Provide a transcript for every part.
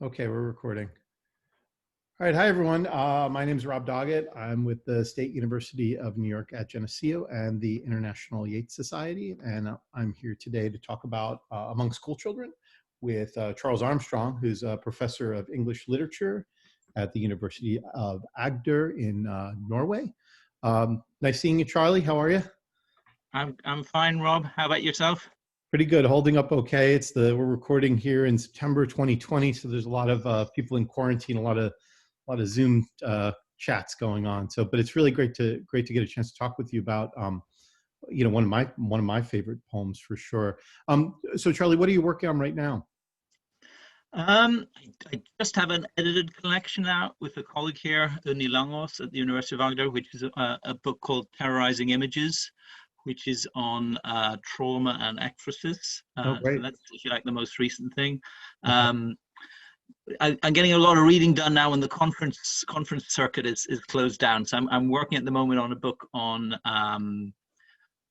Okay, we're recording. All right, hi everyone. My name is Rob Doggett. I'm with the State University of New York at Geneseo and the International Yeats Society, and I'm here today to talk about Among School Children with Charles Armstrong, who's a professor of English literature at the University of Agder in Norway. Nice seeing you, Charlie. How are you? I'm fine, Rob. How about yourself? Pretty good, holding up okay. We're recording here in September 2020, so there's a lot of people in quarantine, a lot of Zoom chats going on. So, but it's really great to get a chance to talk with you about one of my favorite poems for sure. So, Charlie, what are you working on right now? I just have an edited collection out with a colleague here, Unni Langås at the University of Agder, which is a book called Terrorizing Images, which is on trauma and ekphrasis. Oh, So great. that's, if you like, the most recent thing. Okay. I'm getting a lot of reading done now when the conference circuit is closed down. So I'm working at the moment on a book on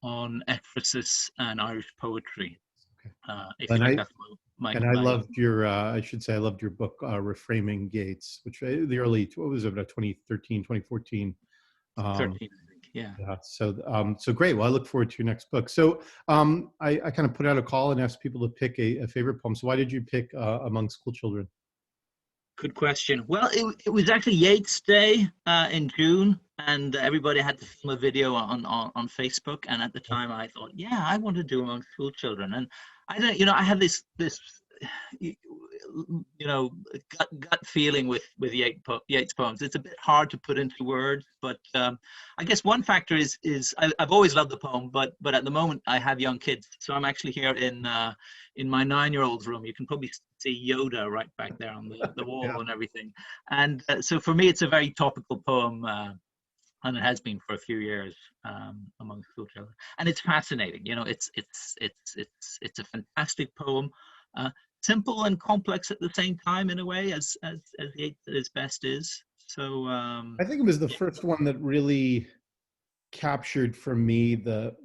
ekphrasis and Irish poetry. Okay. If you And like, I that's and I my loved your I should say I loved your book Reframing Yeats, which the early what was it about 2013, 2014. 13, I think. Yeah. Yeah. So great. Well, I look forward to your next book. So I kind of put out a call and asked people to pick a favorite poem. So why did you pick Among School Children? Good question. Well, it was actually Yeats Day in June, and everybody had to film a video on Facebook. And at the time, I thought, yeah, I want to do Among School Children. And I don't, I had this you gut feeling with Yeats poems. It's a bit hard to put into words, but I guess one factor is I've always loved the poem, but at the moment I have young kids, so I'm actually here in my 9-year-old's room. You can probably see Yoda right back there on the wall Yeah. and everything, and so for me it's a very topical poem. And it has been for a few years among school children, and it's fascinating. It's a fantastic poem, simple and complex at the same time in a way, as Yeats at his best is. So I think it was the yeah. first one that really captured for me the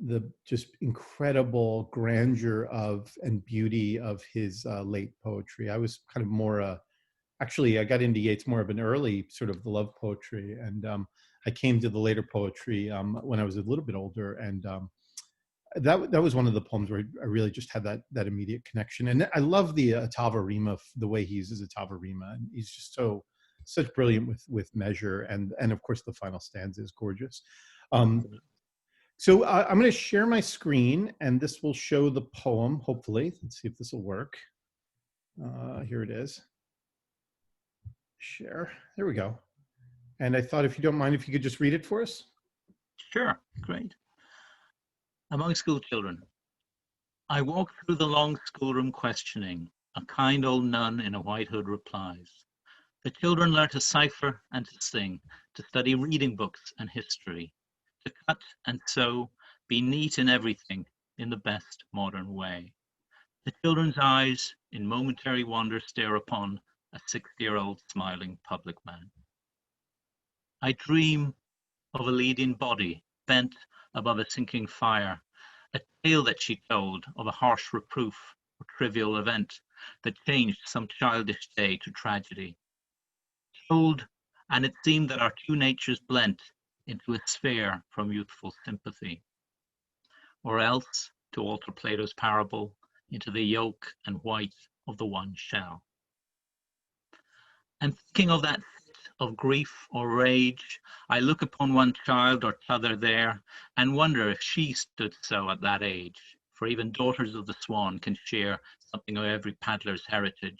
just incredible grandeur of and beauty of his late poetry. I was kind of more actually I got into Yeats more of an early sort of the love poetry, and I came to the later poetry when I was a little bit older, and that was one of the poems where I really just had that immediate connection. And I love the Atava Rima, the way he uses Atava Rima, and he's just such brilliant with measure, and of course the final stanza is gorgeous. So I'm going to share my screen, and this will show the poem. Hopefully, let's see if this will work. Here it is. Share. There we go. And I thought, if you don't mind, if you could just read it for us. Sure, great. Among school children. I walk through the long schoolroom questioning. A kind old nun in a white hood replies. The children learn to cipher and to sing, to study reading books and history, to cut and sew, be neat in everything in the best modern way. The children's eyes in momentary wonder stare upon a 60-year-old smiling public man. I dream of a leading body bent above a sinking fire, a tale that she told of a harsh reproof or trivial event that changed some childish day to tragedy. Told, and it seemed that our two natures blent into a sphere from youthful sympathy. Or else, to alter Plato's parable, into the yolk and white of the one shell. And thinking of that of grief or rage, I look upon one child or t'other there, and wonder if she stood so at that age, for even daughters of the swan can share something of every paddler's heritage,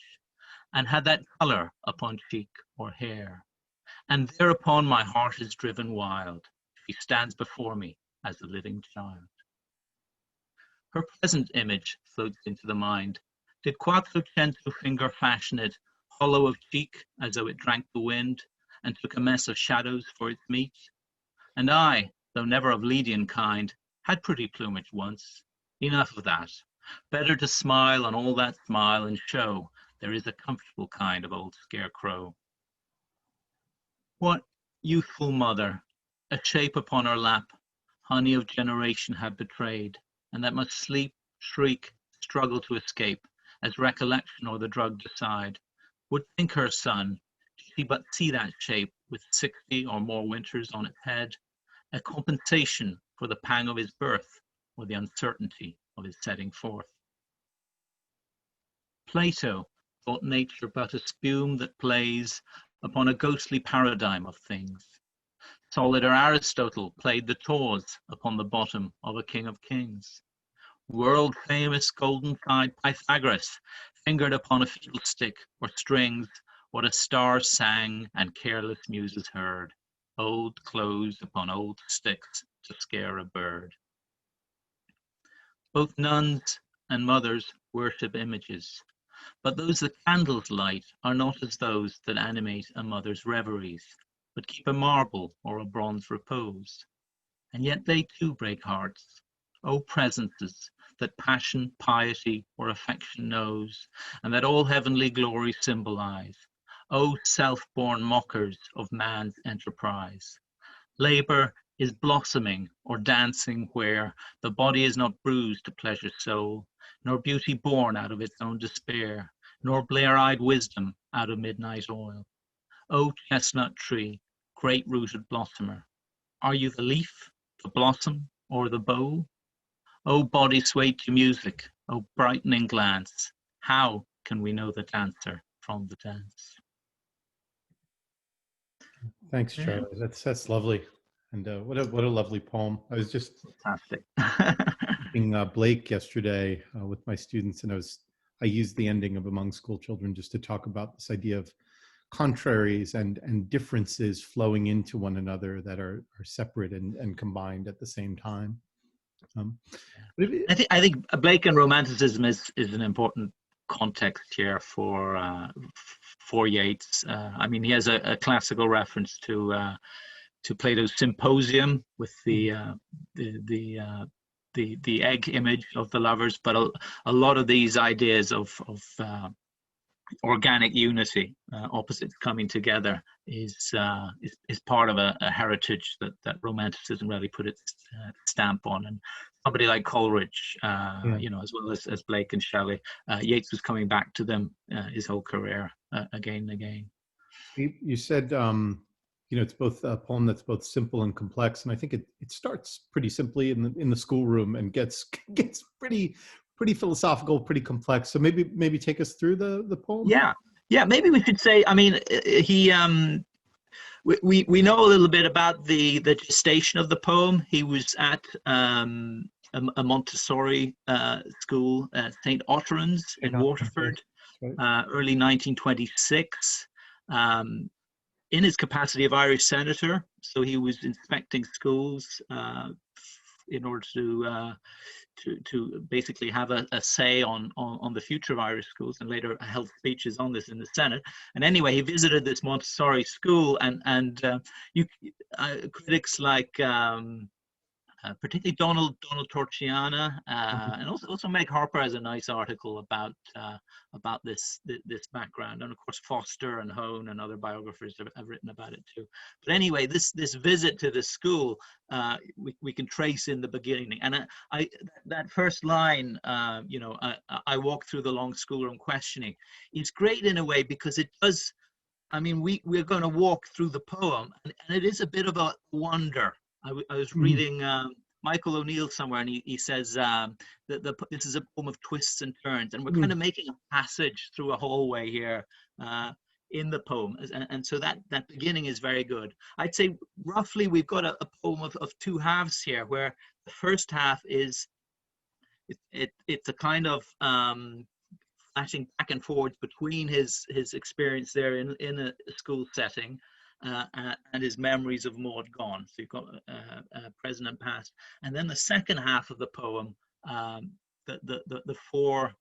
and had that colour upon cheek or hair. And thereupon my heart is driven wild. She stands before me as a living child. Her present image floats into the mind. Did Quattrocento finger fashion it, hollow of cheek as though it drank the wind, and took a mess of shadows for its meat? And I, though never of Lydian kind, had pretty plumage once. Enough of that. Better to smile on all that smile and show there is a comfortable kind of old scarecrow. What youthful mother, a shape upon her lap, honey of generation had betrayed, and that must sleep, shriek, struggle to escape, as recollection or the drug decide, would think her son, did she but see that shape with 60 or more winters on its head, a compensation for the pang of his birth or the uncertainty of his setting forth. Plato thought nature but a spume that plays upon a ghostly paradigm of things. Solid Aristotle played the tawse upon the bottom of a king of kings. World-famous golden-thighed Pythagoras fingered upon a fiddlestick or strings what a star sang and careless muses heard, old clothes upon old sticks to scare a bird. Both nuns and mothers worship images, but those that candles light are not as those that animate a mother's reveries, but keep a marble or a bronze repose. And yet they too break hearts. O presences that passion, piety, or affection knows, and that all heavenly glory symbolize. O self-born mockers of man's enterprise. Labor is blossoming or dancing where the body is not bruised to pleasure's soul, nor beauty born out of its own despair, nor blear-eyed wisdom out of midnight oil. O chestnut tree, great-rooted blossomer, are you the leaf, the blossom, or the bow? O body swayed to music, O brightening glance, how can we know the dancer from the dance? Thanks, Yeah, Charlie. That's lovely, and what a lovely poem. I was just fantastic. reading Blake yesterday with my students, and I used the ending of Among School Children just to talk about this idea of contraries and differences flowing into one another that are separate and combined at the same time. I think Blake and Romanticism is an important context here for Yeats. I mean, he has a classical reference to Plato's Symposium with the egg image of the lovers, but a lot of these ideas of organic unity, opposites coming together, is part of a heritage that Romanticism really put its stamp on. And somebody like Coleridge, you know, as well as Blake and Shelley, Yeats was coming back to them his whole career again and again. You said you know, it's both a poem that's both simple and complex, and I think it starts pretty simply in the schoolroom and gets pretty philosophical, pretty complex. So maybe take us through the poem. Yeah. Maybe we should say. I mean, he. We know a little bit about the gestation of the poem. He was at a Montessori school at St. Otteran's in Waterford, early 1926. In his capacity of Irish senator, so he was inspecting schools in order to basically have a say on the future of Irish schools, and later held speeches on this in the Senate. And anyway, he visited this Montessori school, and critics like particularly Donald Torchiana, and also Meg Harper has a nice article about this background, and of course Foster and Hone and other biographers have written about it too. But anyway, this visit to the school we can trace in the beginning, and that first line, you know, I walk through the long schoolroom questioning, is great in a way because it does. I mean, we're going to walk through the poem, and it is a bit of a wonder. I was reading Michael O'Neill somewhere, and he says that this is a poem of twists and turns, and we're kind of making a passage through a hallway here in the poem, and so that beginning is very good. I'd say roughly we've got a poem of two halves here, where the first half is it's a kind of flashing back and forwards between his experience there in a school setting and his memories of Maud Gonne. So you've got present and past. And then the second half of the poem, the four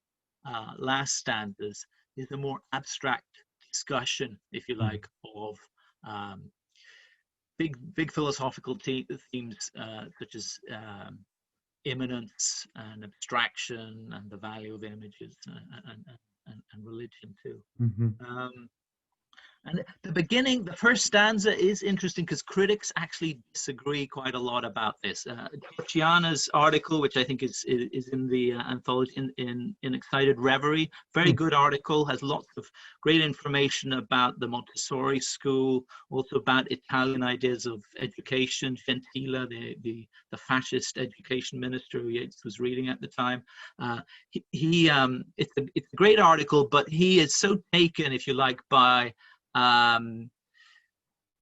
last stanzas, is a more abstract discussion, if you like, of big philosophical themes such as immanence and abstraction and the value of images and religion too. And the beginning, the first stanza is interesting because critics actually disagree quite a lot about this. Georgiana's article, which I think is in the anthology in Excited Reverie, very good article, has lots of great information about the Montessori school, also about Italian ideas of education. Gentile, the fascist education minister who Yeats was reading at the time, it's a great article, but he is so taken, if you like, by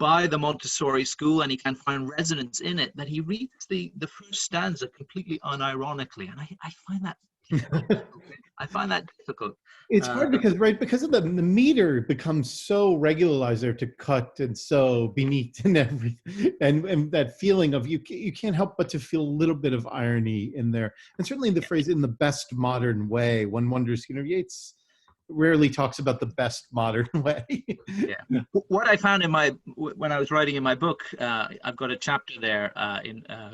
the Montessori school, and he can find resonance in it, that he reads the first stanza completely unironically, and I find that difficult. I find that difficult. It's hard because, right, because of the meter becomes so regularized there to cut and sew beneath and everything, and that feeling of you can't help but to feel a little bit of irony in there, and certainly the phrase "in the best modern way." One wonders, Yeats rarely talks about the best modern way. Yeah. What I found when I was writing in my book, I've got a chapter there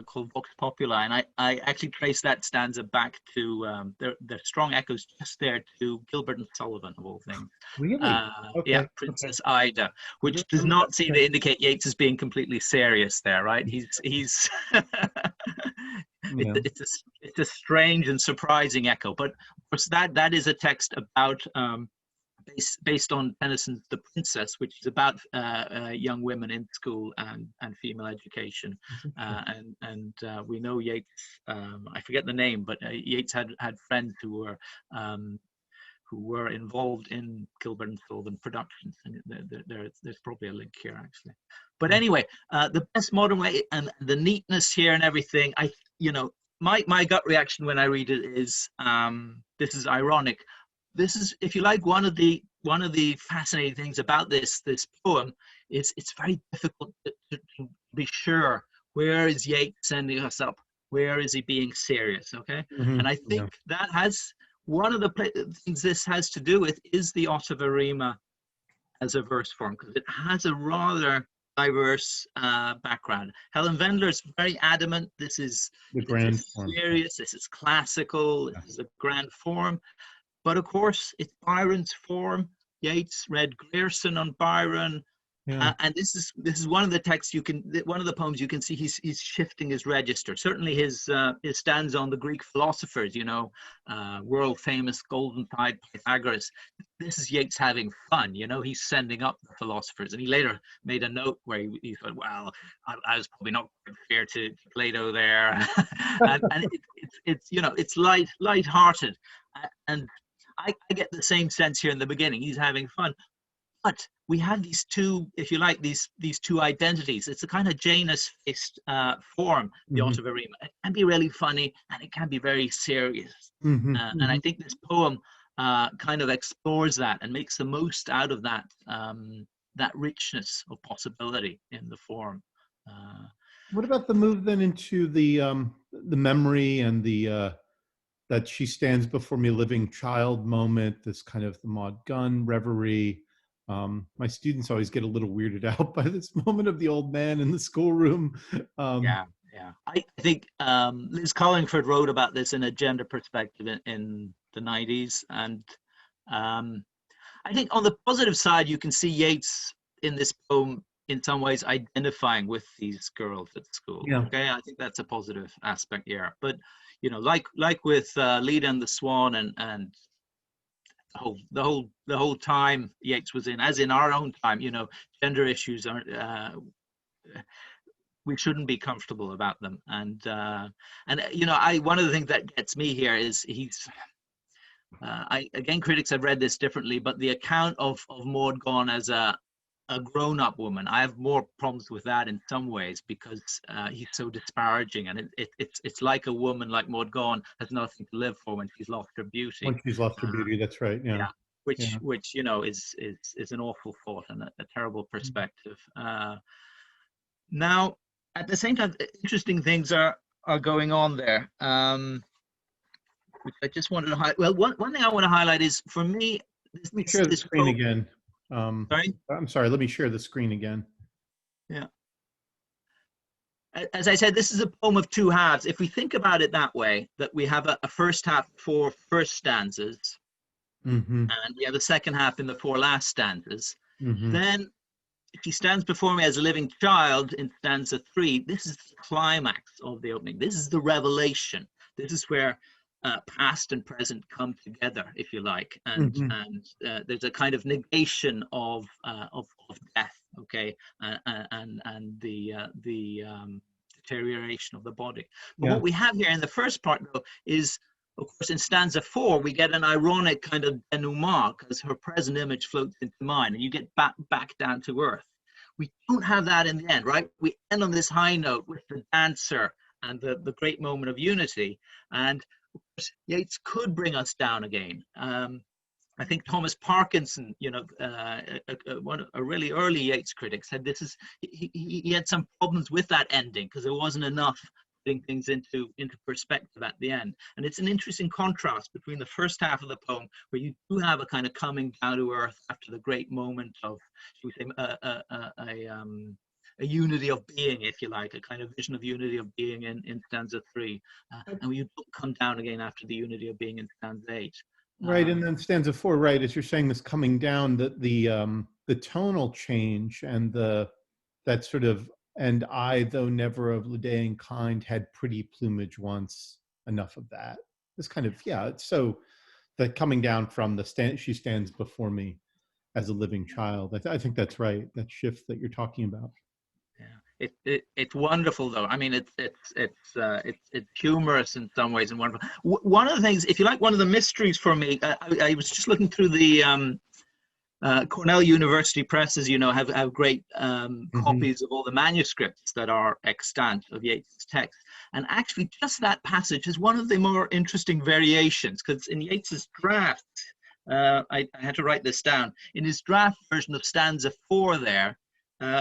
called Vox Populi, and I actually traced that stanza back to the strong echoes just there to Gilbert and Sullivan, of all things. Really? Okay. Yeah, Princess Ida, which does not seem to indicate Yeats is being completely serious there, right? He's it's a strange and surprising echo, but of course that is a text about based on Tennyson's The Princess, which is about young women in school and female education, and we know Yeats. I forget the name, but Yeats had friends who were involved in Gilbert and Sullivan productions, and there's probably a link here actually. But anyway, the best modern way and the neatness here and everything. My gut reaction when I read it is this is ironic. This is, if you like, one of the fascinating things about this poem is it's very difficult to be sure, where is Yeats sending us up? Where is he being serious? Okay, and I think that has one of the things this has to do with is the Ottava Rima as a verse form, because it has a rather diverse background. Helen Wendler is very adamant. This is serious. This is classical. This is a grand form. But of course, it's Byron's form. Yeats read Grierson on Byron, and this is one of the texts one of the poems you can see he's shifting his register. Certainly his stanza on the Greek philosophers, world famous golden tide Pythagoras. This is Yeats having fun. He's sending up the philosophers, and he later made a note where he thought, well, I was probably not quite fair to Plato there, and it's light-hearted, and I get the same sense here in the beginning. He's having fun. But we have these two, if you like, these two identities. It's a kind of Janus-faced form, the Ottava Rima. It can be really funny, and it can be very serious. And I think this poem kind of explores that and makes the most out of that richness of possibility in the form. What about the move then into the memory and the that she stands before me, living child moment, this kind of the Maud Gunn reverie. My students always get a little weirded out by this moment of the old man in the schoolroom. Yeah. I think Liz Collingford wrote about this in a gender perspective in the 90s. And I think on the positive side, you can see Yeats in this poem in some ways identifying with these girls at school. Yeah. Okay, I think that's a positive aspect here. But like with Leda and the Swan and the whole time Yeats was in, as in our own time, gender issues aren't. We shouldn't be comfortable about them. And one of the things that gets me here is again, critics have read this differently, but the account of Maud Gonne as a grown-up woman, I have more problems with that in some ways, because he's so disparaging, and it's like a woman like Maud Gonne has nothing to live for when she's lost her beauty. When she's lost her beauty, that's right. Yeah. Which is an awful thought and a terrible perspective. Now, at the same time, interesting things are going on there, which I just wanted to highlight. Well, one thing I want to highlight is, for me, share the screen again. Sorry? I'm sorry, let me share the screen again. Yeah. As I said, this is a poem of two halves. If we think about it that way, that we have a first half, 4 first stanzas, and we have a second half in the 4 last stanzas, Hmm. Then she stands before me as a living child in stanza 3. This is the climax of the opening. This is the revelation. This is where past and present come together, if you like, and Hmm. there's a kind of negation of death, okay, and the deterioration of the body. But Yeah. what we have here in the first part, though, is, of course, in stanza 4, we get an ironic kind of denouement as her present image floats into mine, and you get back down to earth. We don't have that in the end, right? We end on this high note with the dancer and the great moment of unity. And of course, Yeats could bring us down again. I think Thomas Parkinson, a really early Yeats critic, said this is he had some problems with that ending because there wasn't enough putting things into perspective at the end. And it's an interesting contrast between the first half of the poem, where you do have a kind of coming down to earth after the great moment of, shall we say, a unity of being, if you like, a kind of vision of unity of being in stanza 3, and you don't come down again after the unity of being in stanza 8. Right, and then stanza 4, right, as you're saying, this coming down, the tonal change and that sort of, and I, though never of Ledaean kind, had pretty plumage once. Enough of that. This kind of, yeah. It's so the coming down from the stand, she stands before me as a living child. I think that's right. That shift that you're talking about. Yeah, it's wonderful though. I mean, it's humorous in some ways and wonderful. One of the things, if you like, one of the mysteries for me, I was just looking through the Cornell University Press, as you know, have great Hmm. copies of all the manuscripts that are extant of Yeats's text, and actually, just that passage is one of the more interesting variations, because in Yeats's draft, I had to write this down. In his draft version of stanza 4 there,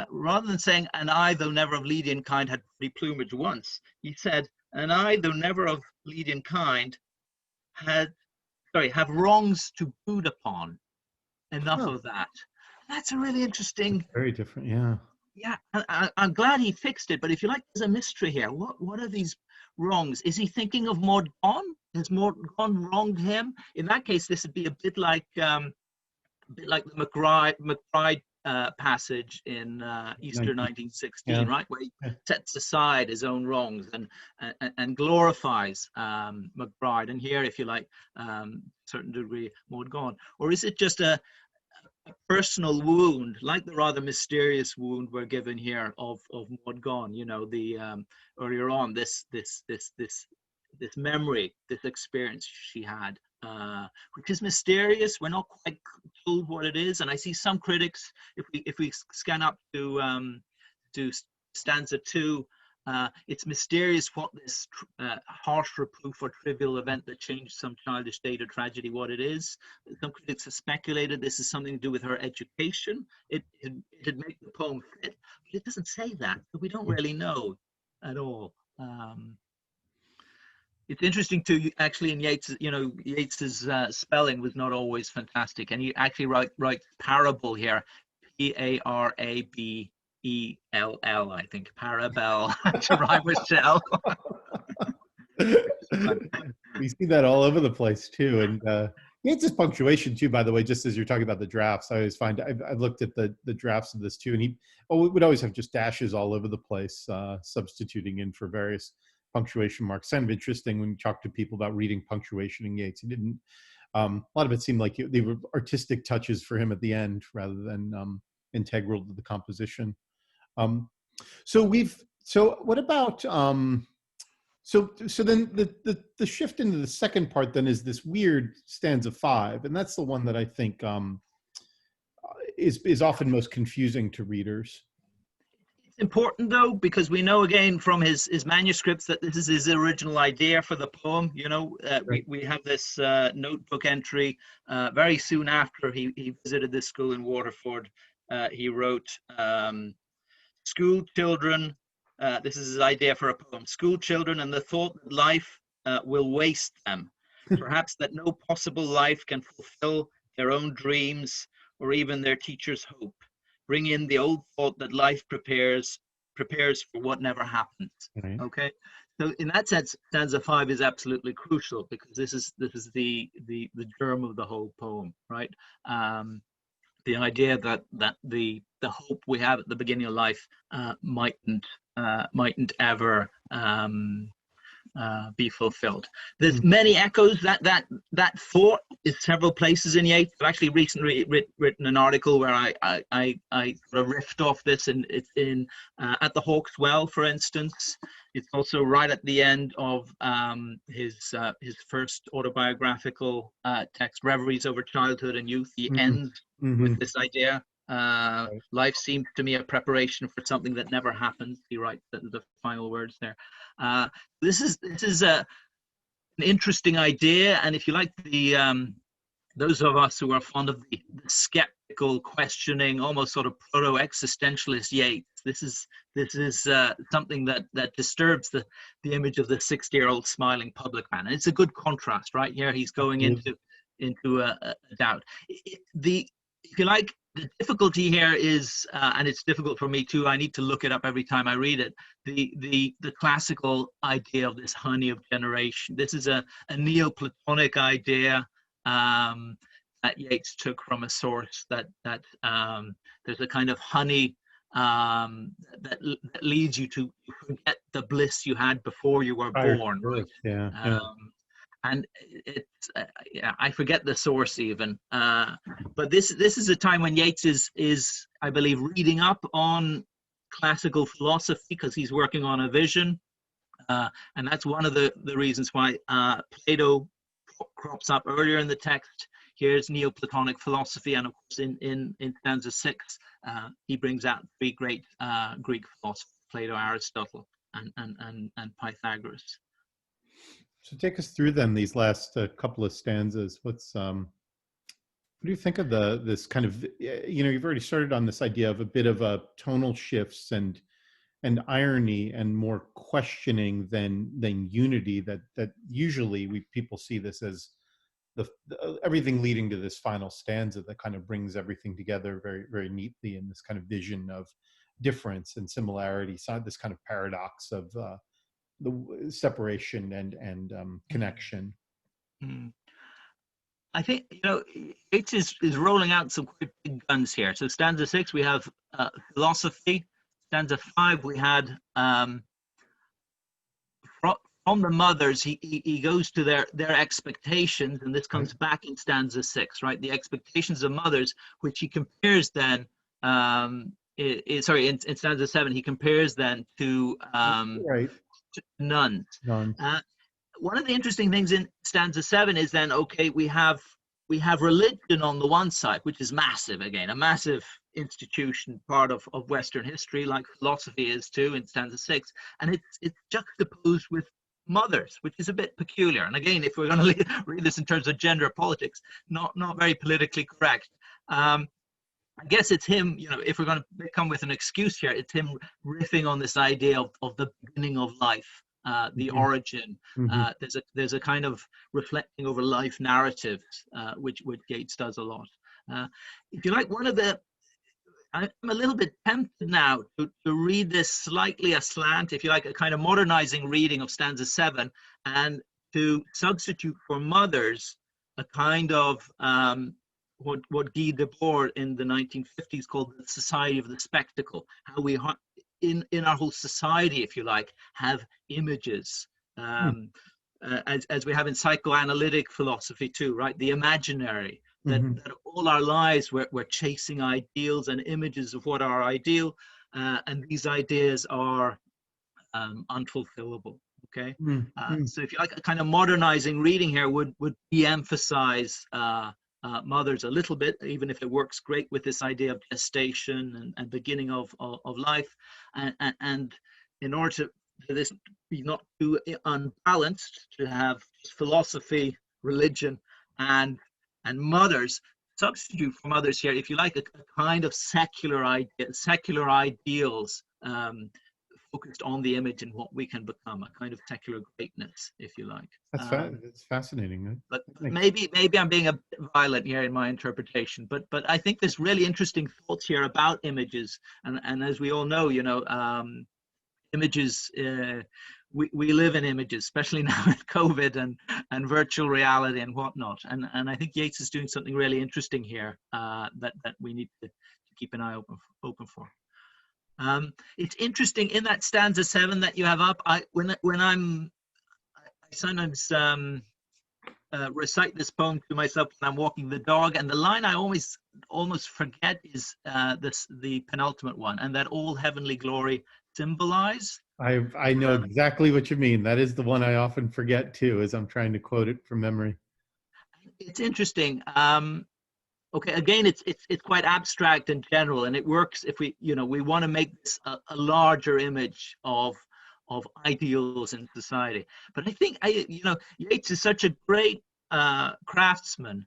rather than saying, "and I, though never of Lydian kind, had pretty plumage once," he said, "and I, though never of Lydian kind, had, sorry, have wrongs to brood upon. Enough Huh. of that." That's a really interesting. It's very different. Yeah. Yeah, I'm glad he fixed it. But if you like, there's a mystery here. What are these wrongs? Is he thinking of Maud Gonne? Has Maud Gonne wronged him? In that case, this would be a bit like the McBride passage in Easter 19. 1916, Yeah. right, where he Yeah. sets aside his own wrongs and glorifies McBride. And here, if you like, certain degree, Maud Gonne. Or is it just a personal wound, like the rather mysterious wound we're given here of Maud Gonne? You know, the earlier on, this memory, this experience she had, which is mysterious. We're not quite told what it is, and I see some critics, if we scan up to stanza 2, it's mysterious what this harsh reproof or trivial event that changed some childish day to tragedy, what it is. Some critics have speculated this is something to do with her education. It'd make the poem fit, but it doesn't say that, so we don't really know at all. It's interesting to actually in Yeats, Yeats's spelling was not always fantastic, and he actually writes parable here, Parabell, I think, parabel to rhyme with shell. We see that all over the place too, and it's just punctuation too. By the way, just as you're talking about the drafts, I always find I've looked at the drafts of this too, and he would always have just dashes all over the place, substituting in for various punctuation marks. Kind of interesting when you talk to people about reading punctuation in Yeats. He didn't. A lot of it seemed like they were artistic touches for him at the end rather than integral to the composition. Um, so what about so then the shift into the second part then is this weird stanza 5, and that's the one that I think is often most confusing to readers. It's important though, because we know again from his manuscripts that this is his original idea for the poem. Right. We have this notebook entry very soon after he visited this school in Waterford. He wrote, school children, this is his idea for a poem: school children and the thought that life will waste them, perhaps that no possible life can fulfill their own dreams or even their teacher's hope, bring in the old thought that life prepares for what never happens. Right. Okay, so in that sense, stanza 5 is absolutely crucial, because this is the germ of the whole poem, right? the idea that the hope we have at the beginning of life mightn't ever be fulfilled. There's many echoes. That thought is several places in Yeats. I've actually recently written an article where I sort of riffed off this, and it's in At the Hawk's Well, for instance. It's also right at the end of his first autobiographical text, Reveries Over Childhood and Youth. He ends with this idea. Life seems to me a preparation for something that never happens. He writes the final words there. This is an interesting idea, and if you like, those of us who are fond of the skeptical, questioning, almost sort of proto-existentialist Yeats, this is something that disturbs the image of the 60-year-old smiling public man, and it's a good contrast, right? Here he's going into a doubt. If you like, the difficulty here is, and it's difficult for me too, I need to look it up every time I read it, the classical idea of this honey of generation. This is a Neoplatonic idea that Yeats took from a source, that there's a kind of honey that leads you to forget the bliss you had before you were born. Right? Yeah. And it's I forget the source even, but this is a time when Yeats is I believe reading up on classical philosophy, because he's working on a vision, and that's one of the reasons why Plato crops up earlier in the text. Here's Neoplatonic philosophy, and of course in stanza 6 he brings out three great Greek philosophers: Plato, Aristotle, and Pythagoras. So take us through then these last couple of stanzas. What do you think of this kind of, you've already started on this idea of a bit of a tonal shifts and irony and more questioning than unity, that usually people see this as the everything leading to this final stanza that kind of brings everything together very, very neatly in this kind of vision of difference and similarity, this kind of paradox of the separation and connection. I think Yeats is rolling out some quite big guns here. So stanza 6 we have philosophy. Stanza 5 we had from the mothers. He goes to their expectations, and this comes back in stanza 6, right? The expectations of mothers, which he compares then. In stanza 7 he compares then to nuns. One of the interesting things in stanza 7 is then, okay, we have religion on the one side, which is massive, again, a massive institution, part of Western history, like philosophy is too in stanza 6, and it's juxtaposed with mothers, which is a bit peculiar. And again, if we're going to read this in terms of gender politics, not very politically correct. I guess it's him, if we're going to come with an excuse here, it's him riffing on this idea of the beginning of life, the origin. There's a kind of reflecting over life narratives, which Yeats does a lot. If you like, I'm a little bit tempted now to read this slightly aslant, if you like, a kind of modernizing reading of stanza 7, and to substitute for mothers a kind of what Guy Debord in the 1950s called the society of the spectacle, how we in our whole society, if you like, have images, as we have in psychoanalytic philosophy too, right? The imaginary, that all our lives we're chasing ideals and images of what are ideal, and these ideas are unfulfillable. Okay, so if you like, a kind of modernizing reading here would de-emphasize mothers a little bit, even if it works great with this idea of gestation and beginning of life, and in order to this be not too unbalanced, to have philosophy, religion, and mothers, substitute for mothers here, if you like, a kind of secular ideals focused on the image and what we can become, a kind of secular greatness, if you like. That's fascinating. But maybe I'm being a bit violent here in my interpretation, but I think there's really interesting thoughts here about images, and as we all know, images we live in images, especially now with COVID and virtual reality and whatnot. And I think Yeats is doing something really interesting here that we need to keep an eye open for. It's interesting in that stanza 7 that you have up. I sometimes recite this poem to myself when I'm walking the dog, and the line I almost forget is the penultimate one, and that all heavenly glory symbolize. I know exactly what you mean. That is the one I often forget too, as I'm trying to quote it from memory. It's interesting. Okay, again, it's quite abstract and general, and it works if we want to make this a larger image of ideals in society. But I think Yeats is such a great craftsman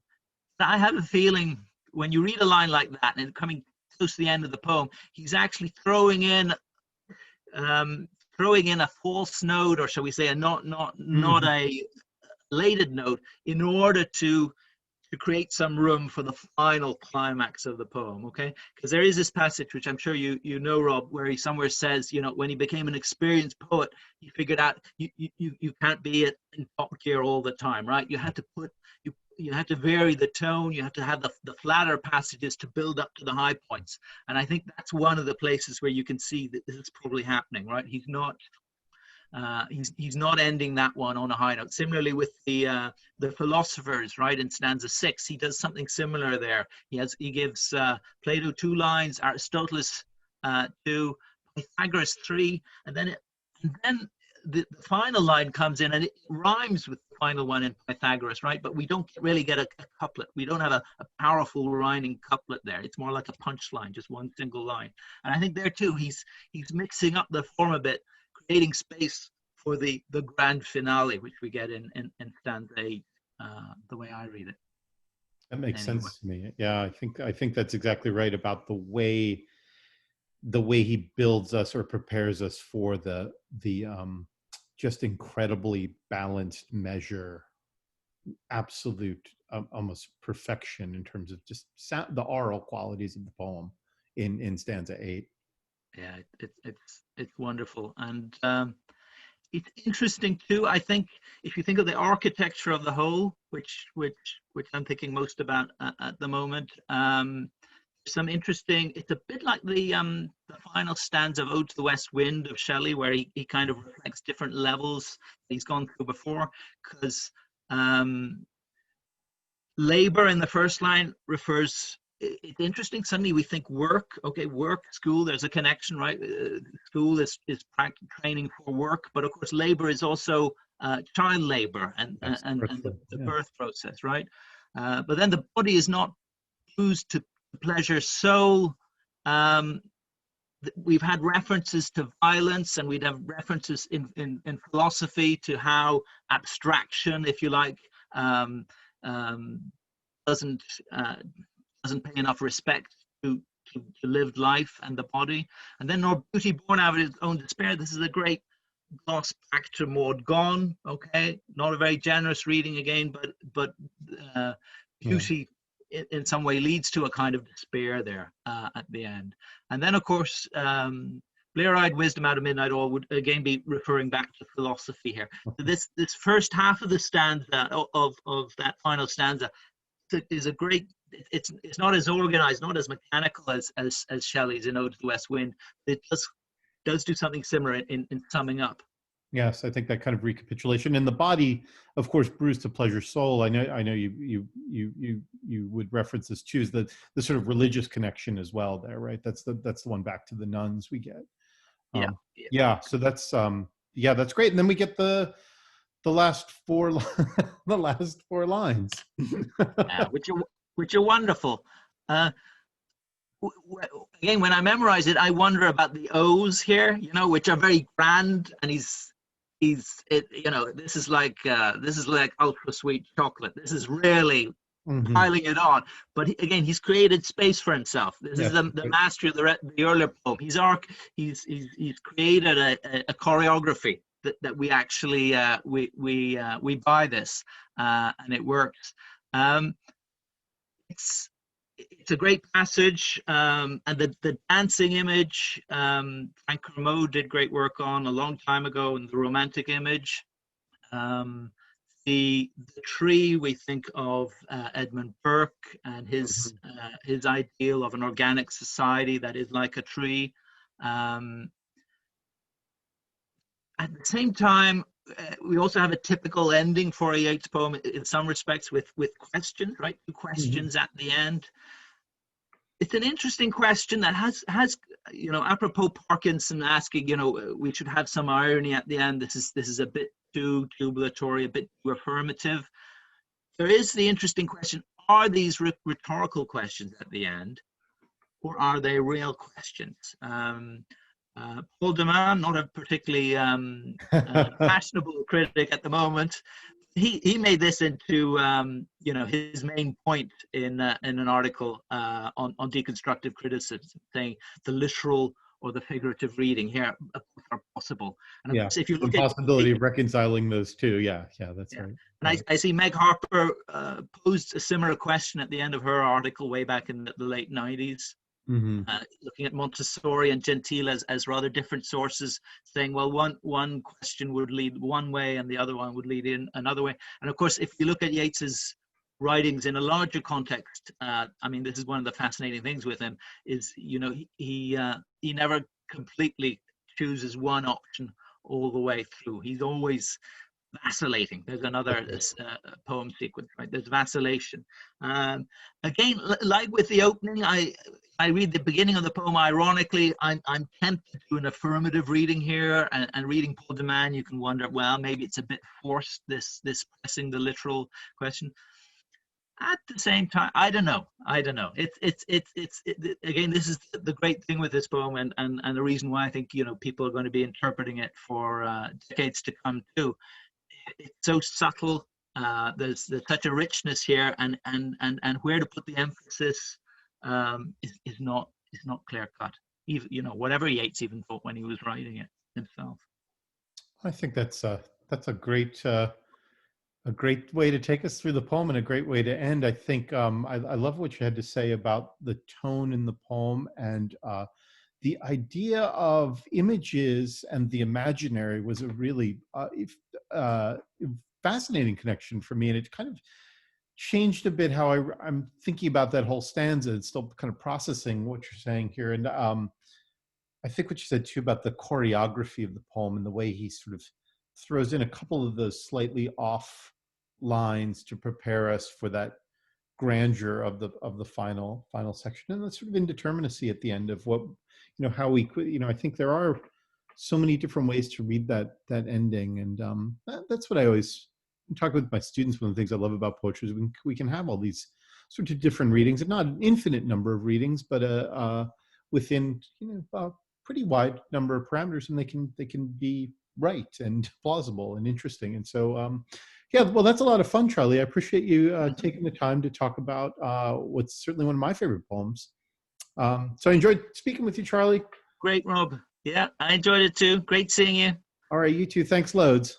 that I have a feeling when you read a line like that and coming close to the end of the poem, he's actually throwing in a false note, or shall we say, not a elated note, in order to create some room for the final climax of the poem. Okay, because there is this passage which I'm sure you know, Rob, where he somewhere says, when he became an experienced poet, he figured out you can't be in top gear all the time, right? You have to you have to vary the tone. You have to have the flatter passages to build up to the high points. And I think that's one of the places where you can see that this is probably happening, right? He's not ending that one on a high note. Similarly with the philosophers, right, in stanza 6, he does something similar there. He gives Plato 2 lines, Aristotle 2, Pythagoras 3, and then the final line comes in and it rhymes with the final one in Pythagoras, right? But we don't really get a couplet. We don't have a powerful rhyming couplet there. It's more like a punchline, just one single line. And I think there too, he's mixing up the form a bit, creating space for the grand finale, which we get in stanza 8, the way I read it. That makes sense to me. Yeah, I think that's exactly right about the way he builds us or prepares us for the just incredibly balanced measure, absolute almost perfection in terms of just the oral qualities of the poem in stanza 8. Yeah, it's wonderful. And it's interesting too, I think, if you think of the architecture of the whole, which I'm thinking most about at the moment. Some interesting, it's a bit like the final stanza of Ode to the West Wind of Shelley, where he kind of reflects different levels he's gone through before, because labor in the first line refers, it's interesting, suddenly we think work, okay, work, school, there's a connection, right? School is training for work, but of course labor is also child labor and the birth process, right? But then the body is not used to pleasure. So we've had references to violence, and we'd have references in philosophy to how abstraction, if you like, doesn't pay enough respect to lived life and the body. And then nor beauty born out of his own despair. This is a great gloss back to Maud Gonne. Okay, not a very generous reading again, but beauty in some way leads to a kind of despair there at the end. And then of course blear-eyed wisdom out of midnight all would again be referring back to philosophy here. So this first half of the stanza of that final stanza is a great, it's not as organized, not as mechanical as Shelley's in Ode to the West Wind. It does do something similar in summing up. Yes, I think that kind of recapitulation, and the body, of course, bruised to pleasure soul. I know you would reference this too, is the sort of religious connection as well there, right? That's the one back to the nuns we get. Yeah. So that's that's great, and then we get the last four the last 4 lines, which are wonderful. Again, when I memorize it, I wonder about the O's here, which are very grand, and this is like ultra sweet chocolate. This is really piling it on. But again, he's created space for himself. This is the mastery of the earlier poem. He's created a choreography that we actually we buy this, and it works. it's a great passage, and the dancing image, Frank Kermode did great work on a long time ago, and the romantic image. Um, the tree, we think of Edmund Burke and his ideal of an organic society that is like a tree. Um, at the same time, we also have a typical ending for a Yeats poem in some respects with questions, right? Two questions at the end. It's an interesting question that has apropos Parkinson asking, we should have some irony at the end. This is a bit too jubilatory, a bit too affirmative. There is the interesting question: are these rhetorical questions at the end, or are they real questions? Paul de Man, not a particularly fashionable critic at the moment, he made this into his main point in an article on deconstructive criticism, saying the literal or the figurative reading here are possible. And of course, if you look the at possibility of reconciling those two, that's right. And I see Meg Harper posed a similar question at the end of her article way back in the late 90s. Looking at Montessori and Gentile as rather different sources, saying, well, one question would lead one way and the other one would lead in another way. And of course, if you look at Yeats's writings in a larger context, this is one of the fascinating things with him, is he never completely chooses one option all the way through. He's always vacillating. There's another poem sequence, right? There's vacillation. Again, like with the opening, I read the beginning of the poem. Ironically, I'm tempted to do an affirmative reading here, and reading Paul de Man, you can wonder, well, maybe it's a bit forced, this pressing the literal question. At the same time, I don't know. It's again, this is the great thing with this poem, and the reason why I think people are going to be interpreting it for decades to come too. It's so subtle. There's such a richness here, and where to put the emphasis is not clear cut. Even whatever Yeats even thought when he was writing it himself. I think that's a great way to take us through the poem and a great way to end. I think I love what you had to say about the tone in the poem, and the idea of images and the imaginary was a really fascinating connection for me, and it kind of changed a bit how I'm thinking about that whole stanza and still kind of processing what you're saying here. And I think what you said too about the choreography of the poem and the way he sort of throws in a couple of those slightly off lines to prepare us for that grandeur of the final section, and the sort of indeterminacy at the end of what how we could I think there are so many different ways to read that ending, and that's what I always talk with my students. One of the things I love about poetry is we can have all these sort of different readings, and not an infinite number of readings, but within a pretty wide number of parameters, and they can be right and plausible and interesting. And so well, that's a lot of fun, Charlie. I appreciate you taking the time to talk about what's certainly one of my favorite poems. So I enjoyed speaking with you, Charlie. Great, Rob. Yeah, I enjoyed it too. Great seeing you. All right, you too. Thanks loads.